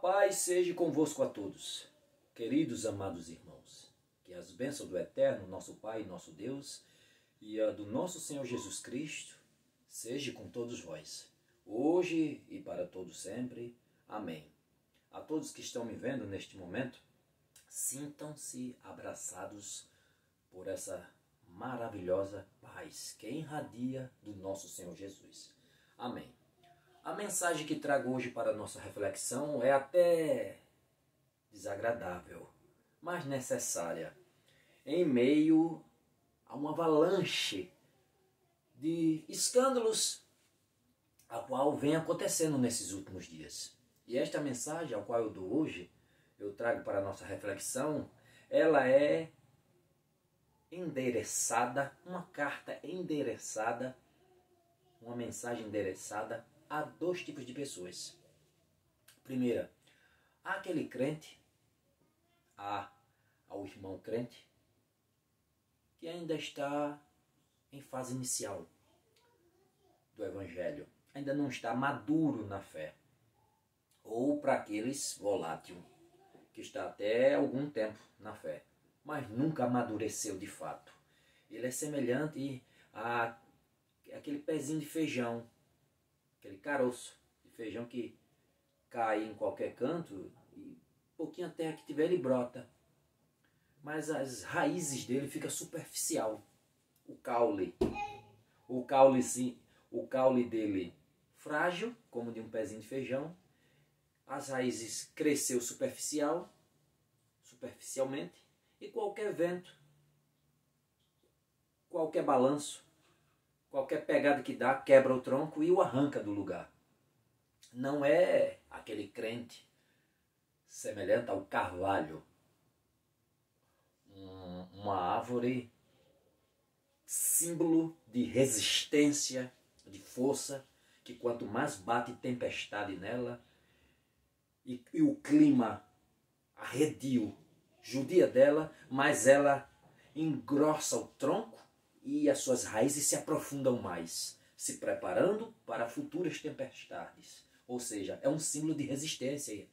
paz seja convosco a todos, queridos amados irmãos. Que as bênçãos do Eterno, nosso Pai e nosso Deus, e a do nosso Senhor Jesus Cristo, seja com todos vós, hoje e para todos sempre. Amém. A todos que estão me vendo neste momento, sintam-se abraçados por essa maravilhosa paz que irradia do nosso Senhor Jesus. Amém. A mensagem que trago hoje para a nossa reflexão é até desagradável, mas necessária, em meio a uma avalanche de escândalos a qual vem acontecendo nesses últimos dias. E esta mensagem, a qual eu dou hoje, eu trago para a nossa reflexão, ela é endereçada, uma carta endereçada, uma mensagem endereçada a dois tipos de pessoas. Primeira, aquele crente, ao irmão crente, que ainda está em fase inicial do Evangelho, ainda não está maduro na fé. Ou para aqueles volátil, que está até algum tempo na fé, mas nunca amadureceu de fato. Ele é semelhante a aquele pezinho de feijão, aquele caroço de feijão que cai em qualquer canto e pouquinho a terra que tiver ele brota. Mas as raízes dele ficam superficial. O caule dele frágil, como de um pezinho de feijão. As raízes cresceu superficialmente, e qualquer vento, qualquer balanço, qualquer pegada que dá, quebra o tronco e o arranca do lugar. Não é aquele crente semelhante ao carvalho, uma árvore símbolo de resistência, de força, que quanto mais bate tempestade nela e o clima arredio judia dela, mais ela engrossa o tronco e as suas raízes se aprofundam mais, se preparando para futuras tempestades. Ou seja, é um símbolo de resistência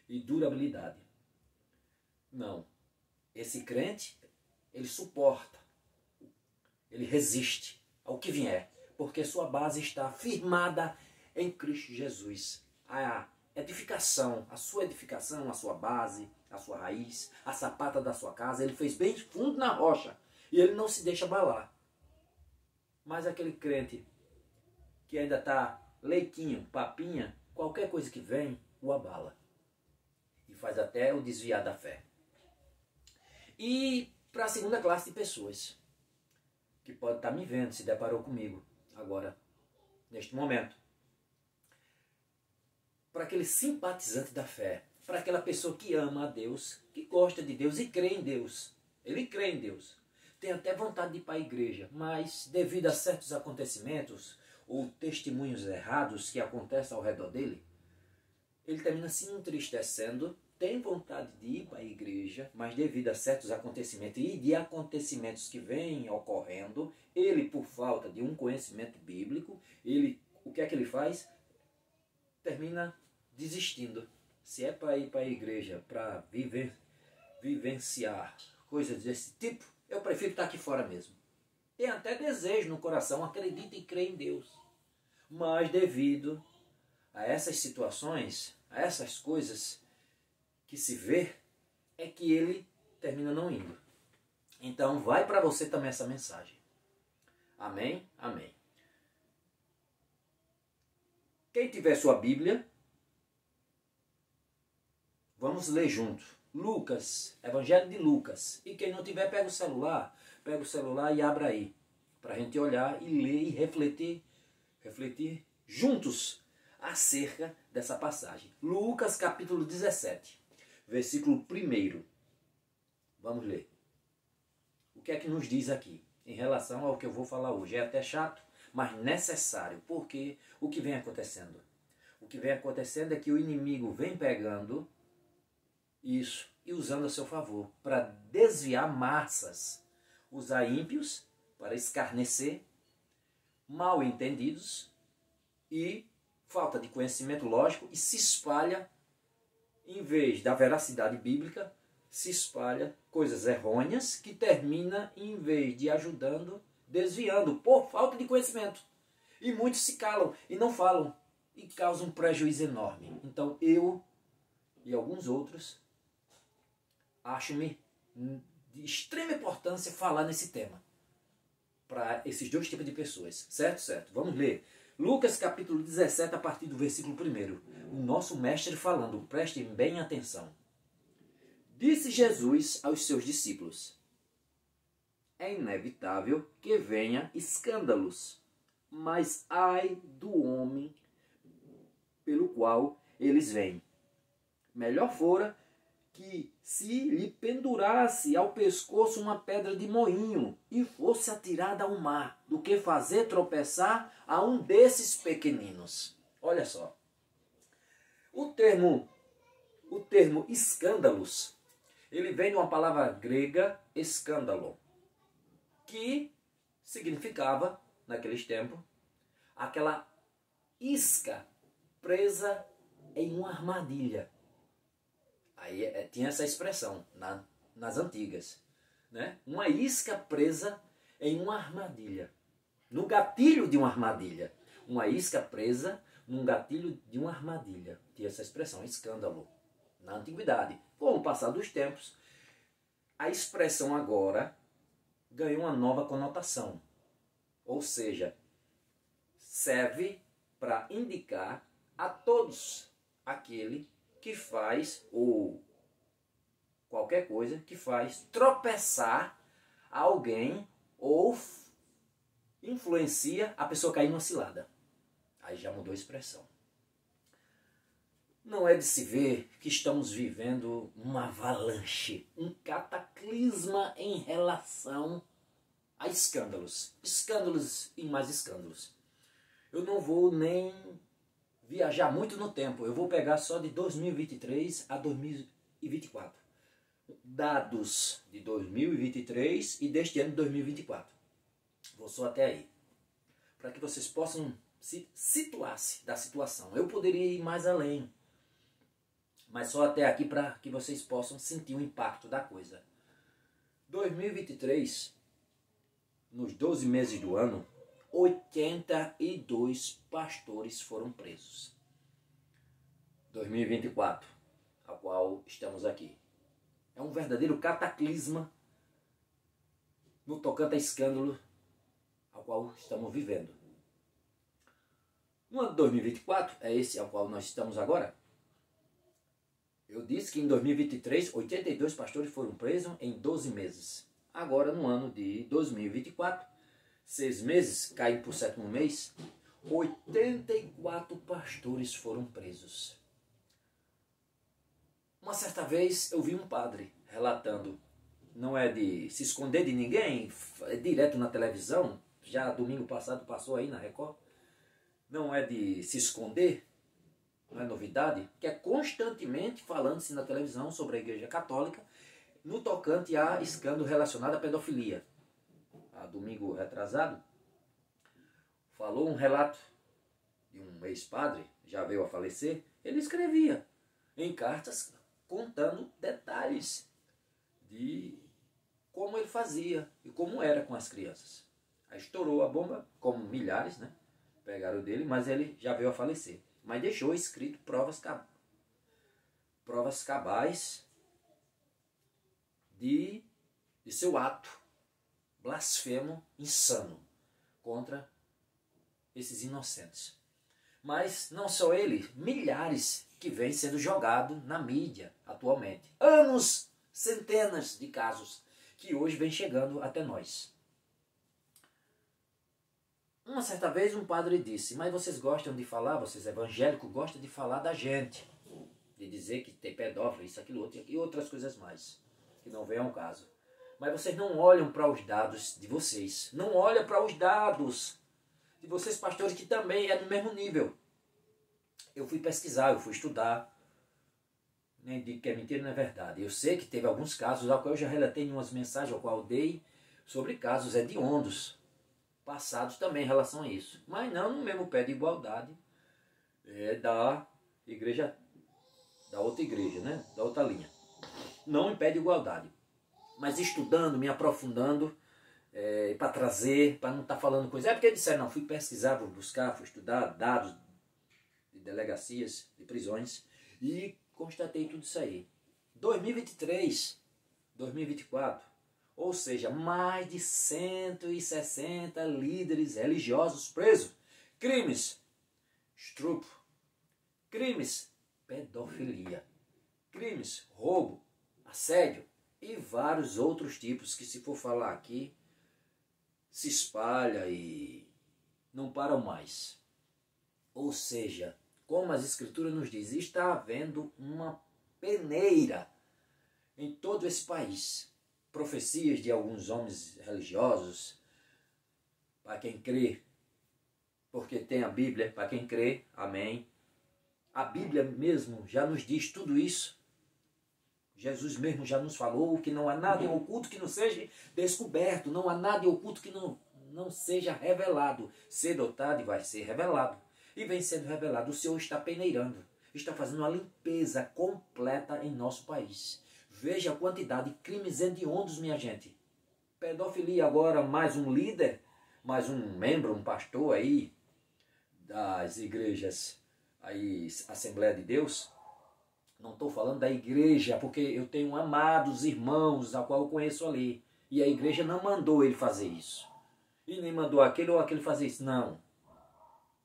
e durabilidade. Não. Esse crente, ele suporta, ele resiste ao que vier, porque sua base está firmada em Cristo Jesus. A edificação, a sua base, a sua raiz, a sapata da sua casa, ele fez bem fundo na rocha e ele não se deixa abalar. Mas aquele crente que ainda está leiquinho, papinha, qualquer coisa que vem, o abala e faz até o desviar da fé. E para a segunda classe de pessoas, que pode estar me vendo, se deparou comigo agora, neste momento. Para aquele simpatizante da fé, para aquela pessoa que ama a Deus, que gosta de Deus e crê em Deus. Ele crê em Deus. Tem até vontade de ir para a igreja, mas devido a certos acontecimentos ou testemunhos errados que acontecem ao redor dele, ele termina se entristecendo, tem vontade de ir para a igreja, mas devido a certos acontecimentos e de acontecimentos que vêm ocorrendo, ele, por falta de um conhecimento bíblico, o que é que ele faz? Termina desistindo. Se é para ir para a igreja, para vivenciar coisas desse tipo, eu prefiro estar aqui fora mesmo. Tem até desejo no coração, acredita e crê em Deus. Mas devido a essas situações, a essas coisas que se vê, é que ele termina não indo. Então vai para você também essa mensagem. Amém? Amém. Quem tiver sua Bíblia, vamos ler junto. Lucas, Evangelho de Lucas. E quem não tiver, pega o celular e abra aí, para a gente olhar e ler e refletir juntos acerca dessa passagem. Lucas capítulo 17, versículo 1. Vamos ler. O que é que nos diz aqui em relação ao que eu vou falar hoje? É até chato, mas necessário, porque o que vem acontecendo? O que vem acontecendo é que o inimigo vem pegando isso e usando a seu favor para desviar massas, usar ímpios para escarnecer, mal entendidos e falta de conhecimento lógico, e se espalha em vez da veracidade bíblica, se espalha coisas errôneas que termina, em vez de ajudando, desviando por falta de conhecimento. E muitos se calam e não falam e causam um prejuízo enorme. Então eu e alguns outros acho-me de extrema importância falar nesse tema para esses dois tipos de pessoas. Certo? Certo. Vamos ler. Lucas capítulo 17, a partir do versículo 1. O nosso mestre falando, prestem bem atenção. Disse Jesus aos seus discípulos: é inevitável que venha escândalos, mas ai do homem pelo qual eles vêm. Melhor fora que se lhe pendurasse ao pescoço uma pedra de moinho e fosse atirada ao mar, do que fazer tropeçar a um desses pequeninos. Olha só. O termo escândalos, ele vem de uma palavra grega, escândalo, que significava, naqueles tempos, aquela isca presa em uma armadilha. Aí tinha essa expressão nas antigas, né? Uma isca presa em uma armadilha, no gatilho de uma armadilha. Uma isca presa num gatilho de uma armadilha. Tinha essa expressão, escândalo, na antiguidade. Com o passar dos tempos, a expressão agora ganhou uma nova conotação. Ou seja, serve para indicar a todos aquele que faz, ou qualquer coisa que faz tropeçar alguém ou influencia a pessoa a cair numa cilada. Aí já mudou a expressão. Não é de se ver que estamos vivendo uma avalanche, um cataclisma em relação a escândalos. Escândalos e mais escândalos. Eu não vou nem viajar muito no tempo. Eu vou pegar só de 2023 a 2024. Dados de 2023 e deste ano de 2024. Vou só até aí. Para que vocês possam se situar-se da situação. Eu poderia ir mais além. Mas só até aqui para que vocês possam sentir o impacto da coisa. 2023, nos 12 meses do ano, 82 pastores foram presos. 2024, a qual estamos aqui. É um verdadeiro cataclisma no tocante a escândalo ao qual estamos vivendo. No ano de 2024, é esse ao qual nós estamos agora. Eu disse que em 2023, 82 pastores foram presos em 12 meses. Agora, no ano de 2024, 6 meses, caindo para o 7º mês, 84 pastores foram presos. Uma certa vez eu vi um padre relatando, não é de se esconder de ninguém, é direto na televisão, já domingo passado passou aí na Record, não é de se esconder, não é novidade, que é constantemente falando-se na televisão sobre a Igreja Católica no tocante a escândalo relacionado à pedofilia. A domingo retrasado, falou um relato de um ex-padre, já veio a falecer, ele escrevia em cartas contando detalhes de como ele fazia e como era com as crianças. Aí estourou a bomba, como milhares, né? Pegaram dele, mas ele já veio a falecer. Mas deixou escrito provas cabais de seu ato blasfemo, insano, contra esses inocentes. Mas não só ele, milhares que vêm sendo jogados na mídia atualmente. Anos, centenas de casos que hoje vêm chegando até nós. Uma certa vez um padre disse, mas vocês gostam de falar, vocês evangélicos gostam de falar da gente, de dizer que tem pedófilo, isso, aquilo, outro, e outras coisas mais, que não vem ao caso. Mas vocês não olham para os dados de vocês, não olham para os dados de vocês, pastores, que também é no mesmo nível. Eu fui pesquisar, eu fui estudar, nem digo que é mentira, não é verdade. Eu sei que teve alguns casos, ao qual eu já relatei em umas mensagens, ao qual eu dei, sobre casos hediondos, passados também em relação a isso. Mas não no mesmo pé de igualdade da igreja da outra igreja, né? Da outra linha. Não impede igualdade. Mas estudando, me aprofundando, para trazer, para não estar falando coisa. É porque disseram, não, fui pesquisar, fui buscar, fui estudar dados de delegacias, de prisões, e constatei tudo isso aí. 2023, 2024, ou seja, mais de 160 líderes religiosos presos. Crimes, estupro, crimes, pedofilia, crimes, roubo, assédio e vários outros tipos que, se for falar aqui, se espalha e não param mais. Ou seja, como as escrituras nos dizem, está havendo uma peneira em todo esse país. Profecias de alguns homens religiosos, para quem crê, porque tem a Bíblia, para quem crê, amém. A Bíblia mesmo já nos diz tudo isso. Jesus mesmo já nos falou que não há nada em oculto que não seja descoberto, não há nada em oculto que não seja revelado. Cedo ou tarde vai ser revelado. E vem sendo revelado. O Senhor está peneirando, está fazendo uma limpeza completa em nosso país. Veja a quantidade de crimes hediondos, minha gente. Pedofilia agora, mais um líder, mais um membro, um pastor aí das igrejas, aí Assembleia de Deus. Não estou falando da igreja, porque eu tenho amados irmãos, a qual eu conheço ali. E a igreja não mandou ele fazer isso. E nem mandou aquele ou aquele fazer isso. Não.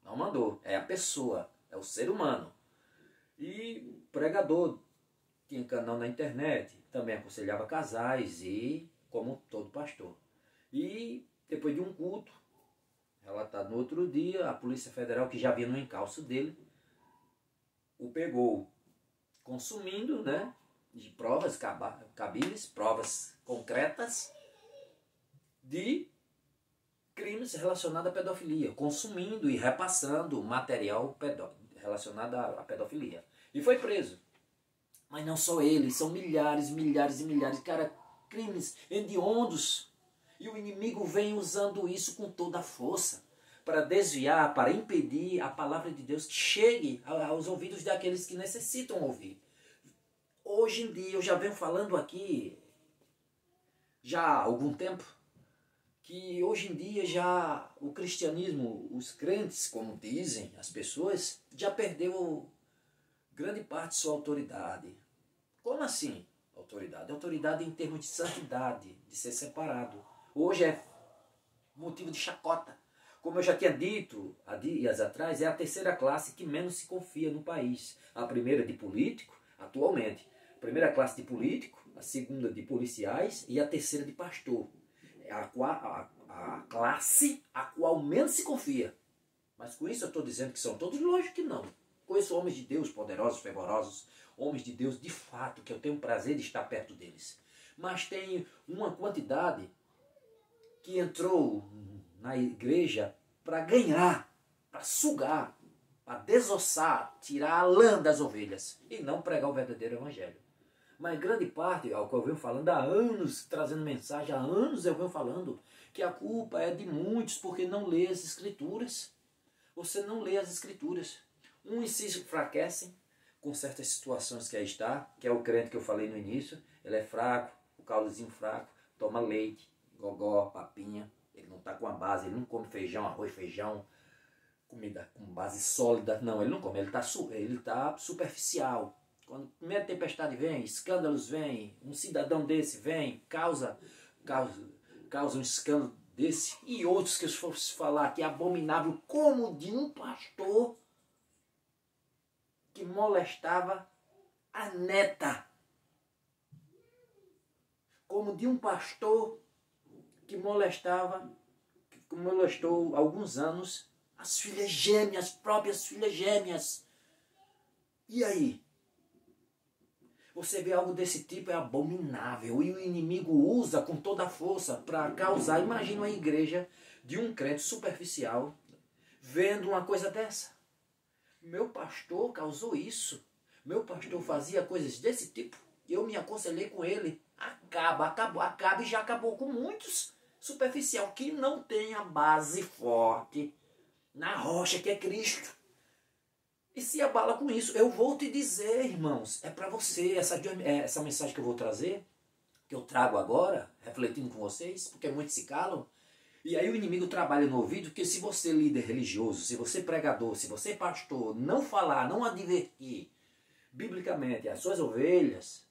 Não mandou. É a pessoa. É o ser humano. E pregador. Tinha canal na internet. Também aconselhava casais e como todo pastor. E depois de um culto, relatado no outro dia, a Polícia Federal, que já havia no encalço dele, o pegou consumindo, né, de provas cabíveis, provas concretas de crimes relacionados à pedofilia, consumindo e repassando material relacionado à pedofilia. E foi preso. Mas não só ele, são milhares, milhares e milhares, cara, crimes hediondos. E o inimigo vem usando isso com toda a força para desviar, para impedir a palavra de Deus que chegue aos ouvidos daqueles que necessitam ouvir. Hoje em dia, eu já venho falando aqui, já há algum tempo, que hoje em dia já o cristianismo, os crentes, como dizem as pessoas, já perdeu grande parte de sua autoridade. Como assim autoridade? Autoridade em termos de santidade, de ser separado. Hoje é motivo de chacota. Como eu já tinha dito há dias atrás, é a terceira classe que menos se confia no país. A primeira de político, atualmente. A primeira classe de político, a segunda de policiais e a terceira de pastor. É a classe a qual menos se confia. Mas com isso eu estou dizendo que são todos? Lógico que não. Conheço homens de Deus poderosos, fervorosos, homens de Deus de fato, que eu tenho o prazer de estar perto deles. Mas tem uma quantidade que entrou na igreja para ganhar, para sugar, para desossar, tirar a lã das ovelhas e não pregar o verdadeiro evangelho. Mas grande parte, ao que eu venho falando há anos, trazendo mensagem, há anos eu venho falando que a culpa é de muitos porque não lê as escrituras. Você não lê as escrituras. Uns se enfraquecem com certas situações que aí está, que é o crente que eu falei no início, ele é fraco, o caulozinho fraco, toma leite, gogó, papinha, ele não está com a base, ele não come feijão, arroz, feijão, comida com base sólida, não, ele não come, ele está superficial. Quando a primeira tempestade vem, escândalos vêm, um cidadão desse vem, causa um escândalo desse, e outros que eu fosse falar que é abominável, como de um pastor que molestava a neta. Como de um pastor que molestou há alguns anos as filhas gêmeas, as próprias filhas gêmeas. E aí? Você vê algo desse tipo, é abominável. E o inimigo usa com toda a força para causar. Imagina uma igreja de um crente superficial vendo uma coisa dessa. Meu pastor causou isso. Meu pastor fazia coisas desse tipo. Eu me aconselhei com ele. Acaba e já acabou com muitos. Superficial, que não tem a base forte na rocha que é Cristo. e se abala com isso. Eu vou te dizer, irmãos, é para você, essa mensagem que eu vou trazer, que eu trago agora, refletindo com vocês, porque muitos se calam. E aí o inimigo trabalha no ouvido, que se você líder religioso, se você pregador, se você pastor, não falar, não advertir biblicamente as suas ovelhas,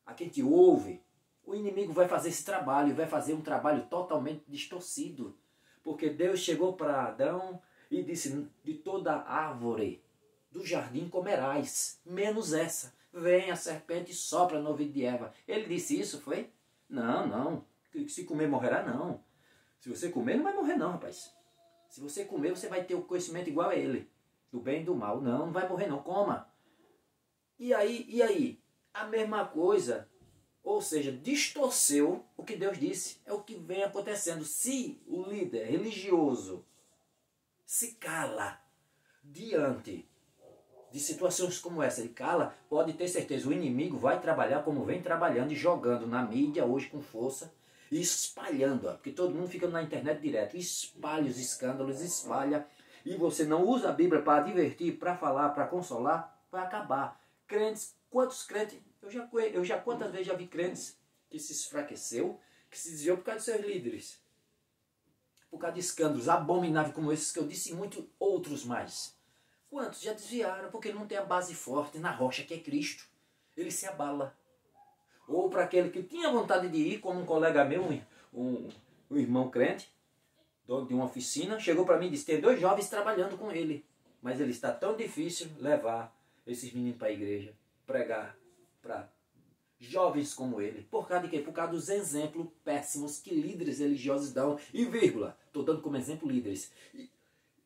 a quem te ouve, o inimigo vai fazer esse trabalho, e vai fazer um trabalho totalmente distorcido. Porque Deus chegou para Adão e disse, de toda árvore do jardim comerás, menos essa. Vem a serpente e sopra no ouvido de Eva. Ele disse isso, foi? Não, não. Se comer morrerá, não. Se você comer, não vai morrer não, rapaz. Se você comer, você vai ter o conhecimento igual a ele. Do bem e do mal. Não, não vai morrer não. Coma. E aí? A mesma coisa. Ou seja, distorceu o que Deus disse. É o que vem acontecendo. Se o líder religioso se cala diante de situações como essa, ele cala, pode ter certeza, o inimigo vai trabalhar como vem trabalhando e jogando na mídia hoje com força, e espalhando, porque todo mundo fica na internet direto, espalha os escândalos, espalha, e você não usa a Bíblia para divertir, para falar, para consolar, vai acabar. Crentes, quantos crentes, quantas vezes já vi crentes que se enfraqueceu, que se desviou por causa de seus líderes, por causa de escândalos abomináveis como esses que eu disse e muitos outros mais. Quantos já desviaram porque ele não tem a base forte na rocha que é Cristo. Ele se abala. Ou para aquele que tinha vontade de ir, como um colega meu, um irmão crente, dono de uma oficina, chegou para mim e disse, tem 2 jovens trabalhando com ele, mas ele está tão difícil levar esses meninos para a igreja, pregar para jovens como ele. Por causa de quê? Por causa dos exemplos péssimos que líderes religiosos dão. E vírgula, estou dando como exemplo líderes.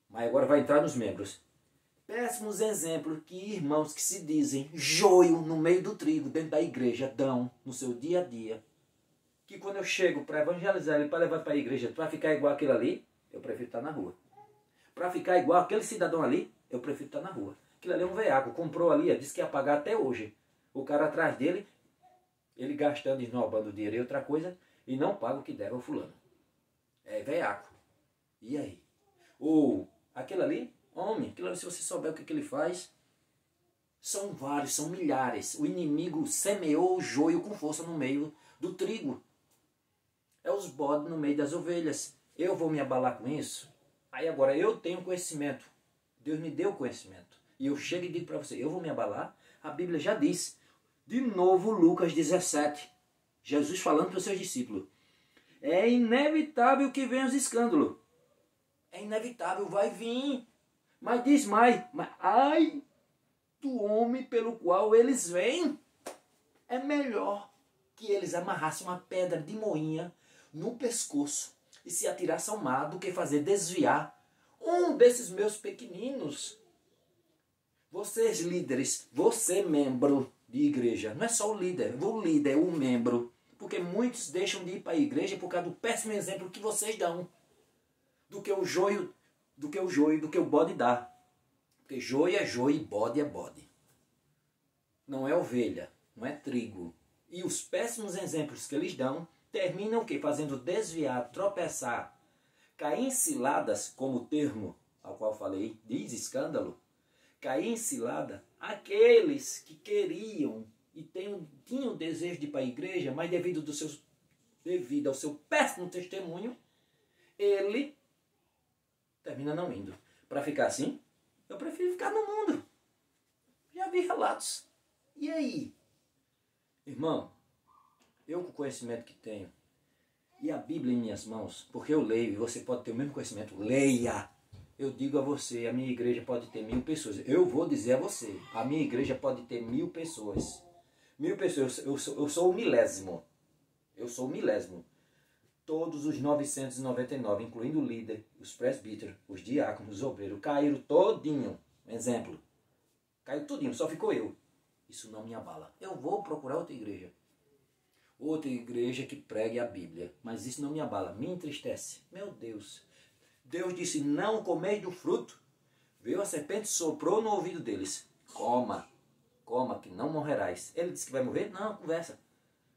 Mas agora vai entrar nos membros. Péssimos exemplos que irmãos que se dizem joio no meio do trigo dentro da igreja dão no seu dia a dia. Que quando eu chego para evangelizar ele, para levar para a igreja, para ficar igual aquele ali, eu prefiro estar na rua. Para ficar igual aquele cidadão ali, eu prefiro estar na rua. Aquilo ali é um veaco, comprou ali, disse que ia pagar até hoje. O cara atrás dele, ele gastando, esnobando dinheiro e outra coisa, e não paga o que deve ao fulano. É veaco. E aí? Ou aquele ali, homem, aquilo ali, se você souber o que ele faz, são vários, são milhares. O inimigo semeou o joio com força no meio do trigo. É os bodes no meio das ovelhas. Eu vou me abalar com isso? Aí agora eu tenho conhecimento. Deus me deu conhecimento. E eu chego e digo para você, eu vou me abalar? A Bíblia já diz. De novo, Lucas 17. Jesus falando para os seus discípulos. É inevitável que venham os escândalos. É inevitável, vai vir. Mas diz mais, ai do homem pelo qual eles vêm. É melhor que eles amarrassem uma pedra de moinha no pescoço e se atirassem ao mar do que fazer desviar um desses meus pequeninos. Vocês líderes, você membro de igreja, não é só o líder é o membro. Porque muitos deixam de ir para a igreja por causa do péssimo exemplo que vocês dão. Do que o joio, do que o bode dá. Porque joio é joio e bode é bode. Não é ovelha, não é trigo. E os péssimos exemplos que eles dão terminam o quê? Fazendo desviar, tropeçar, cair em ciladas, como o termo ao qual falei, diz escândalo. Cair em cilada aqueles que queriam e tinham o desejo de ir para a igreja, mas devido ao seu péssimo testemunho, ele termina não indo. Para ficar assim, eu prefiro ficar no mundo. Já vi relatos. E aí? Irmão, eu com o conhecimento que tenho, e a Bíblia em minhas mãos, porque eu leio, e você pode ter o mesmo conhecimento, leia. Eu digo a você, a minha igreja pode ter 1000 pessoas. Eu vou dizer a você, a minha igreja pode ter 1000 pessoas. 1000 pessoas, eu sou o milésimo. Eu sou o milésimo. Todos os 999, incluindo o líder, os presbíteros, os diáconos, os obreiros, caíram todinho. Exemplo. Caiu tudinho, só ficou eu. Isso não me abala. Eu vou procurar outra igreja. Outra igreja que pregue a Bíblia. Mas isso não me abala, me entristece. Meu Deus. Deus disse, não comeis do fruto. Veio a serpente, soprou no ouvido deles. Coma, coma, que não morrerás. Ele disse que vai morrer? Não, conversa.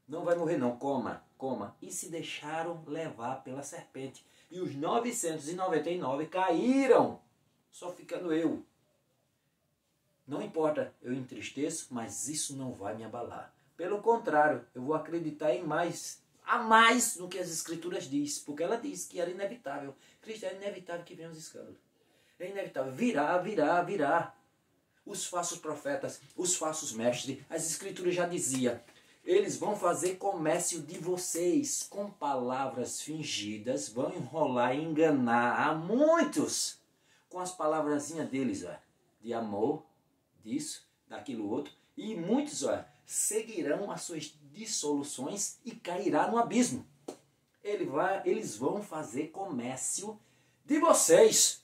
Não vai morrer não, coma, coma. E se deixaram levar pela serpente. E os 999 caíram, só ficando eu. Não importa, eu entristeço, mas isso não vai me abalar. Pelo contrário, eu vou acreditar em mais, a mais do que as Escrituras diz, porque ela diz que era inevitável. Cristo, é inevitável que venham os escândalos. É inevitável, virá. Os falsos profetas, os falsos mestres, as Escrituras já diziam, eles vão fazer comércio de vocês com palavras fingidas, vão enrolar e enganar a muitos com as palavrazinhas deles, ó, de amor, disso, daquilo outro, e muitos seguirão as suas dissoluções e cairá no abismo. Eles vão fazer comércio de vocês.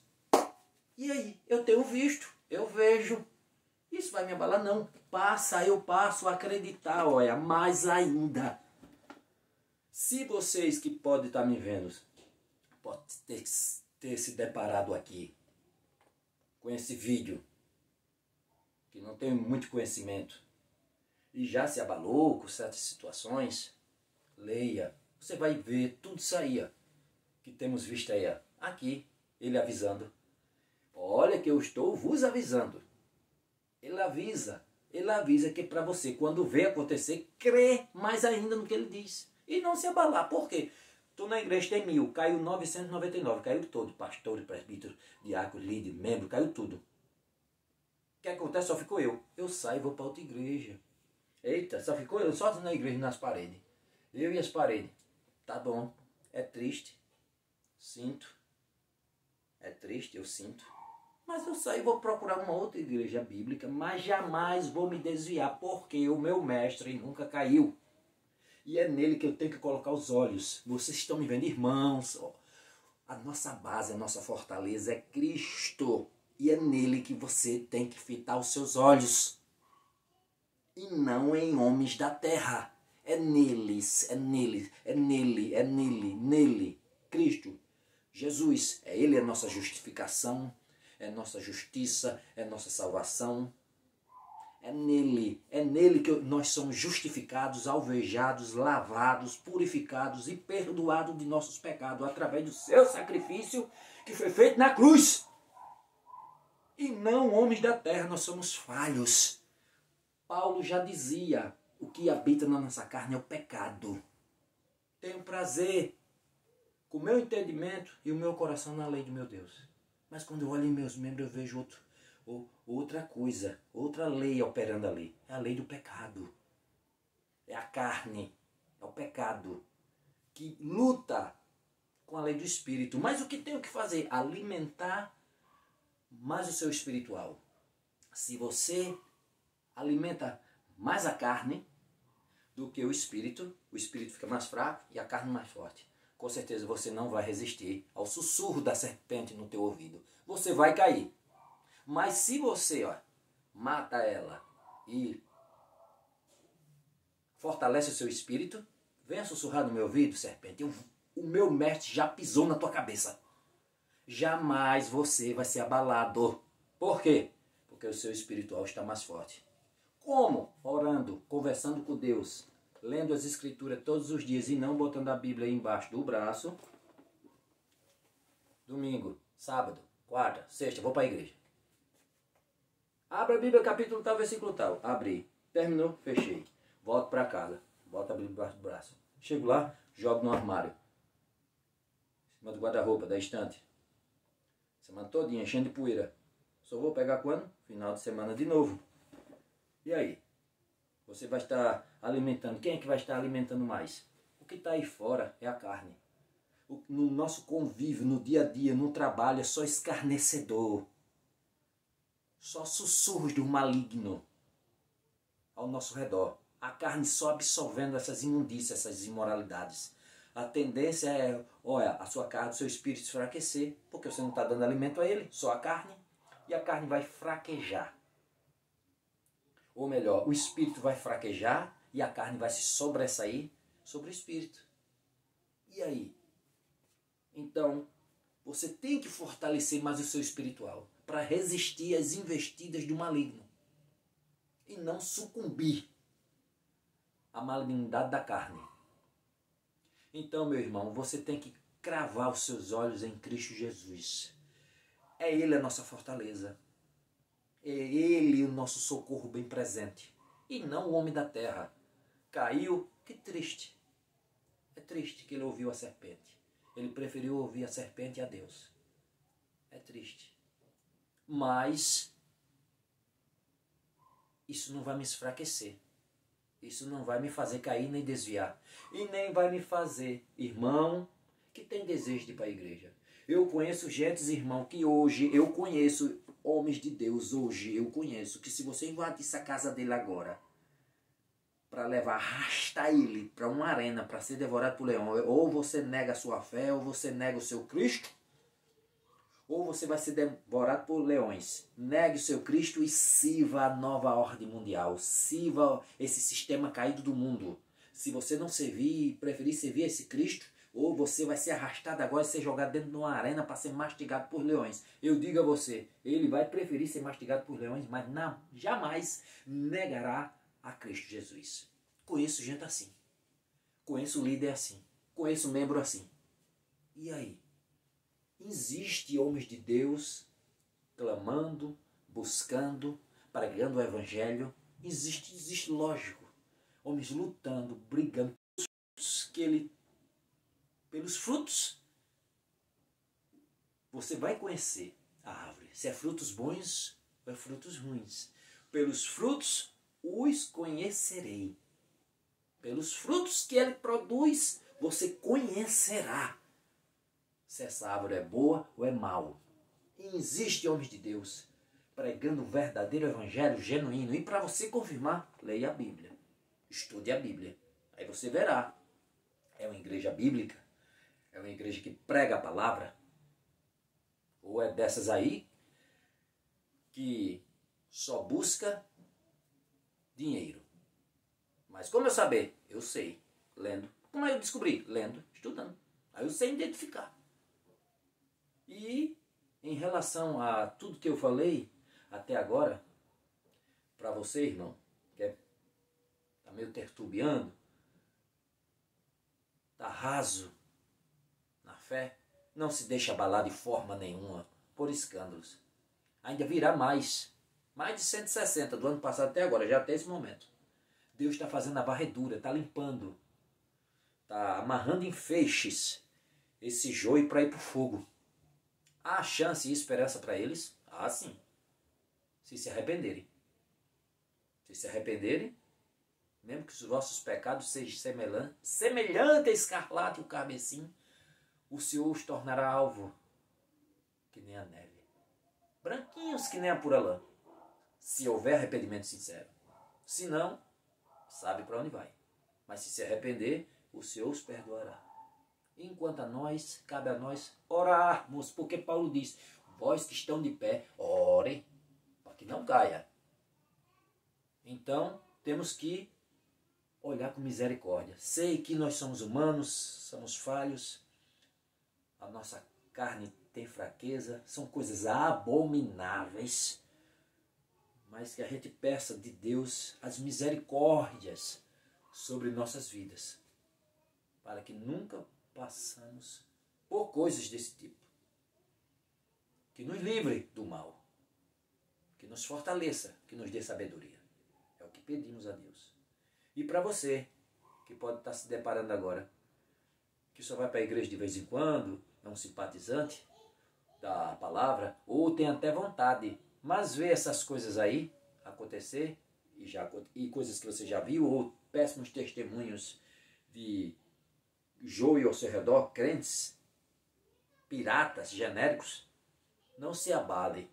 E aí, eu tenho visto, eu vejo. Isso vai me abalar? Não. Eu passo a acreditar, olha, mais ainda. Se vocês que podem estar me vendo, podem ter se deparado aqui com esse vídeo, que não tem muito conhecimento, e já se abalou com certas situações, leia. Você vai ver tudo isso aí, ó, que temos visto aí, ó, aqui, ele avisando. Olha que eu estou vos avisando. Ele avisa que para você, quando vê acontecer, crer mais ainda no que ele diz. E não se abalar. Por quê? Estou na igreja, tem 1000, caiu 999, caiu todo. Pastor, presbítero, diácono, líder, membro, caiu tudo. O que acontece? Só ficou eu. Eu saio e vou para outra igreja. Eita, só ficou eu, só na igreja, nas paredes. Eu e as paredes. Tá bom, é triste. Sinto. É triste, eu sinto. Mas eu saio e vou procurar uma outra igreja bíblica, mas jamais vou me desviar, porque o meu mestre nunca caiu. E é nele que eu tenho que colocar os olhos. Vocês estão me vendo, irmãos? A nossa base, a nossa fortaleza é Cristo. E é nele que você tem que fitar os seus olhos. E não em homens da terra. É neles, nele. Cristo, Jesus, ele é nossa justificação. É nossa justiça, é nossa salvação. É nele que nós somos justificados, alvejados, lavados, purificados e perdoados de nossos pecados através do seu sacrifício que foi feito na cruz. E não homens da terra, nós somos falhos. Paulo já dizia, o que habita na nossa carne é o pecado. Tenho prazer com o meu entendimento e o meu coração na lei do meu Deus. Mas quando eu olho em meus membros, eu vejo outra coisa, outra lei operando ali. É a lei do pecado. É a carne, é o pecado que luta com a lei do espírito. Mas o que tenho que fazer? Alimentar mais o seu espiritual. Se você alimenta mais a carne do que o espírito fica mais fraco e a carne mais forte. Com certeza você não vai resistir ao sussurro da serpente no teu ouvido. Você vai cair. Mas se você mata ela e fortalece o seu espírito, venha sussurrar no meu ouvido, serpente. O meu mestre já pisou na tua cabeça. Jamais você vai ser abalado. Por quê? Porque o seu espiritual está mais forte. Como? Orando, conversando com Deus, lendo as escrituras todos os dias e não botando a Bíblia aí embaixo do braço. Domingo, sábado, quarta, sexta, vou para a igreja. Abra a Bíblia, capítulo tal, versículo tal. Abri. Terminou, fechei. Volto para casa. Boto a Bíblia embaixo do braço. Chego lá, jogo no armário. Em cima do guarda-roupa, da estante. Semana todinha, enchendo de poeira. Só vou pegar quando? Final de semana de novo. E aí? Você vai estar alimentando. Quem é que vai estar alimentando mais? O que está aí fora é a carne. No nosso convívio, no dia a dia, no trabalho, é só escarnecedor. Só sussurros do maligno ao nosso redor. A carne só absorvendo essas imundícias, essas imoralidades. A tendência é, olha, a sua carne, o seu espírito se enfraquecer, porque você não está dando alimento a ele, só a carne, e a carne vai fraquejar. Ou melhor, o espírito vai fraquejar e a carne vai se sobressair sobre o espírito. E aí? Então, você tem que fortalecer mais o seu espiritual para resistir às investidas do maligno e não sucumbir à malignidade da carne. Então, meu irmão, você tem que cravar os seus olhos em Cristo Jesus. É Ele a nossa fortaleza. É Ele o nosso socorro bem presente. E não o homem da terra. Caiu, que triste. É triste que ele ouviu a serpente. Ele preferiu ouvir a serpente a Deus. É triste. Mas isso não vai me enfraquecer. Isso não vai me fazer cair nem desviar. E nem vai me fazer, irmão, que tem desejo de ir para a igreja. Eu conheço gente, irmão, que hoje, eu conheço homens de Deus, hoje eu conheço, que se você invadisse a casa dele agora, para levar, arrastar ele para uma arena, para ser devorado por leão, ou você nega a sua fé, ou você nega o seu Cristo, ou você vai ser devorado por leões. Negue o seu Cristo e sirva a nova ordem mundial. Sirva esse sistema caído do mundo. Se você não servir e preferir servir esse Cristo, ou você vai ser arrastado agora e ser jogado dentro de uma arena para ser mastigado por leões. Eu digo a você, ele vai preferir ser mastigado por leões, mas não, jamais negará a Cristo Jesus. Conheço gente assim. Conheço líder assim. Conheço membro assim. E aí? Existem homens de Deus clamando, buscando, pregando o Evangelho. Existe, lógico. Homens lutando, brigando pelos frutos. Você vai conhecer a árvore. Se é frutos bons ou é frutos ruins. Pelos frutos os conhecerei. Pelos frutos que ele produz, você conhecerá se essa árvore é boa ou é mal. E existe homens de Deus pregando o verdadeiro evangelho genuíno. E para você confirmar, leia a Bíblia. Estude a Bíblia. Aí você verá. É uma igreja bíblica? É uma igreja que prega a palavra? Ou é dessas aí que só busca dinheiro? Mas como eu saber? Eu sei, lendo. Como eu descobri? Lendo, estudando. Aí eu sei identificar. E em relação a tudo que eu falei até agora, para você, irmão, que está meio tertubiando, está raso na fé, não se deixe abalar de forma nenhuma por escândalos. Ainda virá mais de 160 do ano passado até agora, já até esse momento. Deus está fazendo a varredura, está limpando, está amarrando em feixes esse joio para ir para o fogo. Há chance e esperança para eles? Ah, sim. Se arrependerem. Se se arrependerem, mesmo que os vossos pecados sejam semelhante a escarlate e o carmesim, o Senhor os tornará alvo que nem a neve. Branquinhos que nem a pura lã. Se houver arrependimento sincero. Se não, sabe para onde vai. Mas se arrepender, o Senhor os perdoará. Enquanto a nós, cabe a nós orarmos, porque Paulo diz, vós que estão de pé, orem, para que não caia. Então, temos que olhar com misericórdia. Sei que nós somos humanos, somos falhos, a nossa carne tem fraqueza, são coisas abomináveis, mas que a gente peça de Deus as misericórdias sobre nossas vidas, para que nunca passamos por coisas desse tipo. Que nos livre do mal, que nos fortaleça, que nos dê sabedoria. É o que pedimos a Deus. E para você, que pode estar se deparando agora, que só vai para a igreja de vez em quando, é um simpatizante da palavra, ou tem até vontade, mas vê essas coisas aí acontecer, e coisas que você já viu, ou péssimos testemunhos de joio ao seu redor, crentes, piratas, genéricos, não se abale.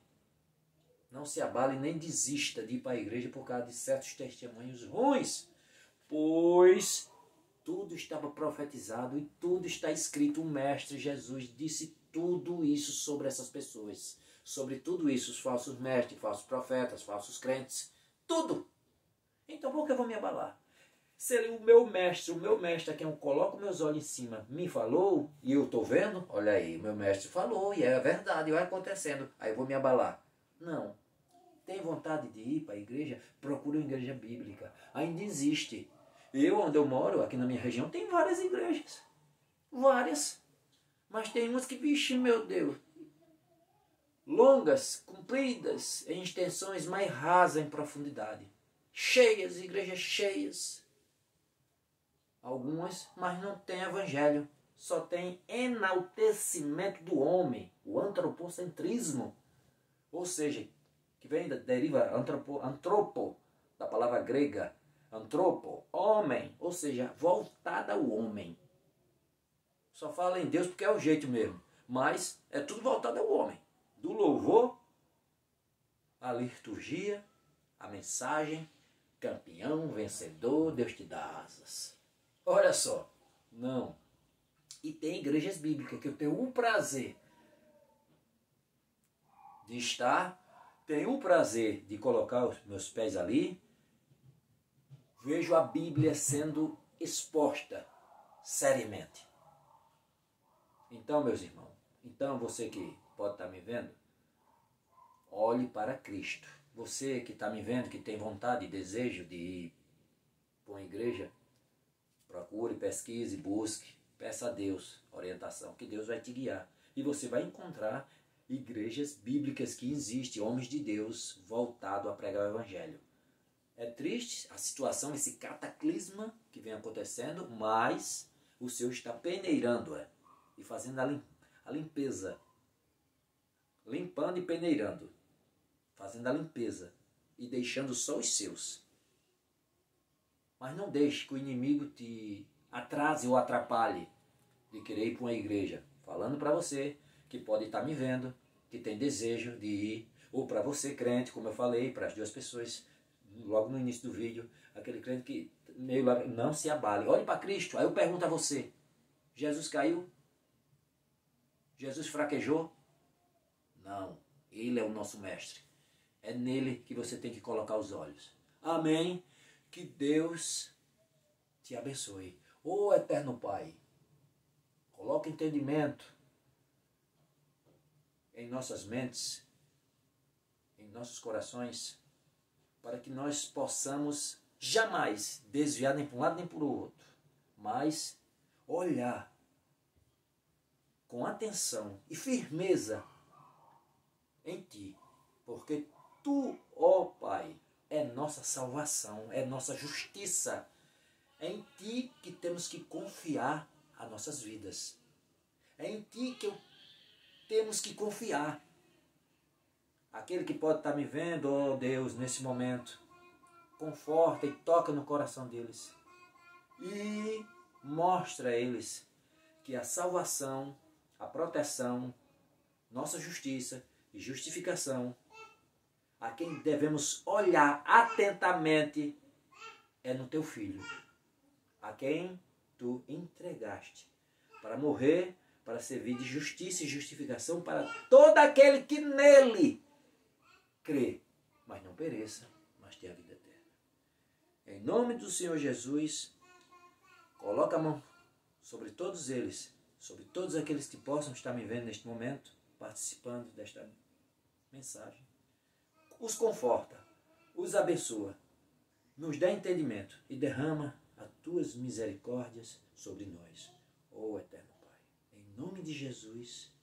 Não se abale nem desista de ir para a igreja por causa de certos testemunhos ruins, pois tudo estava profetizado e tudo está escrito. O Mestre Jesus disse tudo isso sobre essas pessoas. Sobre tudo isso, os falsos mestres, falsos profetas, falsos crentes, tudo. Então por que eu vou me abalar? Se o meu mestre a quem eu coloco meus olhos em cima, me falou, e eu estou vendo, olha aí, meu mestre falou, e é verdade, vai acontecendo, aí eu vou me abalar. Não. Tem vontade de ir para a igreja? Procure uma igreja bíblica. Ainda existe. Onde eu moro, aqui na minha região, tem várias igrejas. Várias. Mas tem umas que, vixe, meu Deus, longas, compridas, em extensões, mais rasas em profundidade. Cheias, igrejas cheias. Algumas, mas não tem evangelho. Só tem enaltecimento do homem, o antropocentrismo. Ou seja, que vem deriva antropo, da palavra grega, antropo, homem, ou seja, voltada ao homem. Só fala em Deus porque é o jeito mesmo, mas é tudo voltado ao homem. Do louvor, a liturgia, a mensagem, campeão, vencedor, Deus te dá asas. Olha só, não. E tem igrejas bíblicas que eu tenho o prazer de estar, tenho o prazer de colocar os meus pés ali, vejo a Bíblia sendo exposta seriamente. Então, meus irmãos, então você que pode estar me vendo, olhe para Cristo. Você que está me vendo, que tem vontade e desejo de ir para uma igreja, procure, pesquise, busque, peça a Deus orientação, que Deus vai te guiar. E você vai encontrar igrejas bíblicas que existem, homens de Deus voltados a pregar o Evangelho. É triste a situação, esse cataclisma que vem acontecendo, mas o Senhor está peneirando e fazendo a limpeza. Limpando e peneirando. Fazendo a limpeza e deixando só os seus. Mas não deixe que o inimigo te atrase ou atrapalhe de querer ir para uma igreja. Falando para você que pode estar me vendo, que tem desejo de ir, ou para você crente, como eu falei, para as duas pessoas, logo no início do vídeo, aquele crente que meio lá, não se abale. Olhe para Cristo. Aí eu pergunto a você, Jesus caiu? Jesus fraquejou? Não, Ele é o nosso mestre. É nele que você tem que colocar os olhos. Amém? Que Deus te abençoe. Ô eterno Pai, coloque entendimento em nossas mentes, em nossos corações, para que nós possamos jamais desviar nem para um lado nem para o outro, mas olhar com atenção e firmeza em Ti, porque Tu, ó Pai, é nossa salvação, é nossa justiça. É em Ti que temos que confiar as nossas vidas. É em Ti que temos que confiar. Aquele que pode estar me vendo, ó Deus, nesse momento, conforta e toca no coração deles. E mostra a eles que a salvação, a proteção, nossa justiça e justificação, a quem devemos olhar atentamente, é no Teu Filho, a quem Tu entregaste para morrer, para servir de justiça e justificação para todo aquele que nele crê, mas não pereça, mas tenha a vida eterna. Em nome do Senhor Jesus, coloca a mão sobre todos eles, sobre todos aqueles que possam estar me vendo neste momento, participando desta mensagem. Os conforta, os abençoa, nos dá entendimento e derrama as Tuas misericórdias sobre nós. Ó eterno Pai, em nome de Jesus,